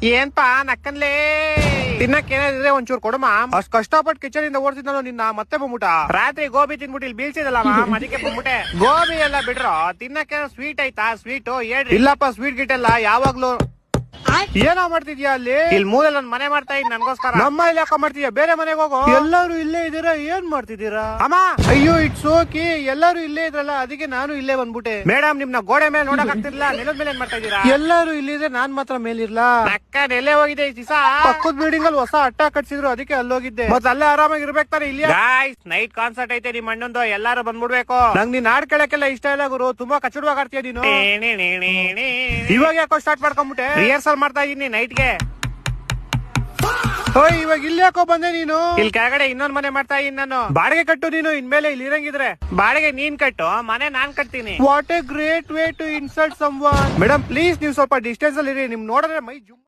ಏನ್ಪಾ ನಕ್ಕನ್ಲೇ ತಿನ್ನಕ್ ಏನಾದ್ರೆ ಒಂಚೂರು ಕೊಡಮ್ಮ. ಅಷ್ಟ್ ಕಷ್ಟಪಟ್ಟು ಕಿಚನ್ ಇಂದ ಓಡಿಸಿದ್ನಲ್ಲ ನಿನ್ನ ಮತ್ತೆ ಬಂದ್ಬಿಟ. ರಾತ್ರಿ ಗೋಬಿ ತಿನ್ಬಿಟ್ಟು ಇಲ್ಲಿ ಬೀಳ್ಸಿದಲ್ಲ ಅದಕ್ಕೆ ಬಂದ್ಬಿಟ್ಟೆ. ಗೋಬಿ ಎಲ್ಲ ಬಿಡ್ರೋ ತಿನ್ನಕ್ಕೆ ಸ್ವೀಟ್ ಐತಾ? ಸ್ವೀಟ್ ಹೇಳ್ರಿ. ಇಲ್ಲಪ್ಪ ಸ್ವೀಟ್ ಗಿಟ್ ಎಲ್ಲ ಯಾವಾಗ್ಲೂ. ಏನೋ ಮಾಡ್ತಿದ್ಯಾ ಅಲ್ಲಿ? ಇಲ್ಲಿ ಮೂಲೆ ನನ್ ಮನೆ ಮಾಡ್ತಾ ಇದ್ ನನ್ಗೋಸ್ಕರ. ನಮ್ಮ ಇಲ್ಲಿ ಯಾಕ ಮಾಡ್ತಿದ್ಯಾ? ಬೇರೆ ಮನೆಗೆ ಹೋಗೋ. ಎಲ್ಲರೂ ಇಲ್ಲೇ ಇದೀರಾ, ಏನ್ ಮಾಡ್ತಿದ್ದೀರಾ? ಅಮ್ಮ ಅಯ್ಯೋ ಇಟ್ಸ್ ಓಕೆ, ಎಲ್ಲರೂ ಇಲ್ಲೇ ಇದ್ರಲ್ಲ ಅದಕ್ಕೆ ನಾನು ಇಲ್ಲೇ ಬಂದ್ಬಿಟ್ಟೆ. ಮೇಡಮ್ ನಿಮ್ನ ಗೋಡೆ ಮೇಲೆ ನೋಡಕ್ ಆಗ್ತಿರ್ಲಿಲ್ಲ, ನೆಲದ ಮೇಲೆ ಏನ್ ಮಾಡ್ತಾ ಇದೀರಾ? ಎಲ್ಲರೂ ಇಲ್ಲಿದ್ರೆ ನಾನ್ ಮಾತ್ರ ಮೇಲಿರ್ಲಾ? ಅಕ್ಕ ನೆಲೆ ಹೋಗಿದೆ ಈ ದಿವಸ. ಪಕ್ಕದ ಬಿಲ್ಡಿಂಗ್ ಅಲ್ಲಿ ಹೊಸ ಅಟ್ಟ ಕಟ್ಸಿದ್ರು ಅದಕ್ಕೆ ಅಲ್ಲೋಗಿದ್ದೆ. ಮತ್ತೆ ಅಲ್ಲೇ ಆರಾಮಾಗಿ ಇರ್ಬೇಕು ತಾನೆ. ಇಲ್ಲಿ ನೈಟ್ ಕಾನ್ಸರ್ಟ್ ಐತೆ ನಿಮ್ ಅಣ್ಣಂದು, ಎಲ್ಲಾರು ಬಂದ್ಬಿಡ್ಬೇಕು. ನಂಗ್ ನೀನ್ ಹಾಡ್ ಕೇಳಕ್ಕೆಲ್ಲ ಇಷ್ಟ ಇಲ್ಲ ಗುರು, ತುಂಬಾ ಕಚ್ಚಡವಾಗಿ ಆಡ್ತೀಯ ನೀನು. ಇವಾಗ ಯಾಕೋ ಸ್ಟಾರ್ಟ್ ಮಾಡ್ಕೊಂಡ್ಬಿಟ್ಟೆ? ರಿಹರ್ಸಲ್ ಮಾಡ್ತಾ ಇದೀನಿ ನೈಟ್ಗೆ. ಇವಾಗ ಇಲ್ಲಿ ಯಾಕೋ ಬಂದೆ ನೀನು? ಇಲ್ಲಿ ಕೆಳಗಡೆ ಇನ್ನೊಂದ್ ಮನೆ ಮಾಡ್ತಾ ಇದೀನಿ ನಾನು. ಬಾಡಿಗೆ ಕಟ್ಟು ನೀನು ಇನ್ಮೇಲೆ ಇಲ್ಲಿ ಇರಂಗಿದ್ರೆ. ಬಾಡಿಗೆ ನೀನ್ ಕಟ್ಟು, ಮನೆ ನಾನ್ ಕಟ್ತೀನಿ. What a great way to insult someone. Madam please ನೀವು ಸ್ವಲ್ಪ ಡಿಸ್ಟೆನ್ಸ್ ಅಲ್ಲಿ ಇರಿ, ನಿಮ್ ನೋಡಿದ್ರೆ ಮೈ ಜುಮ್.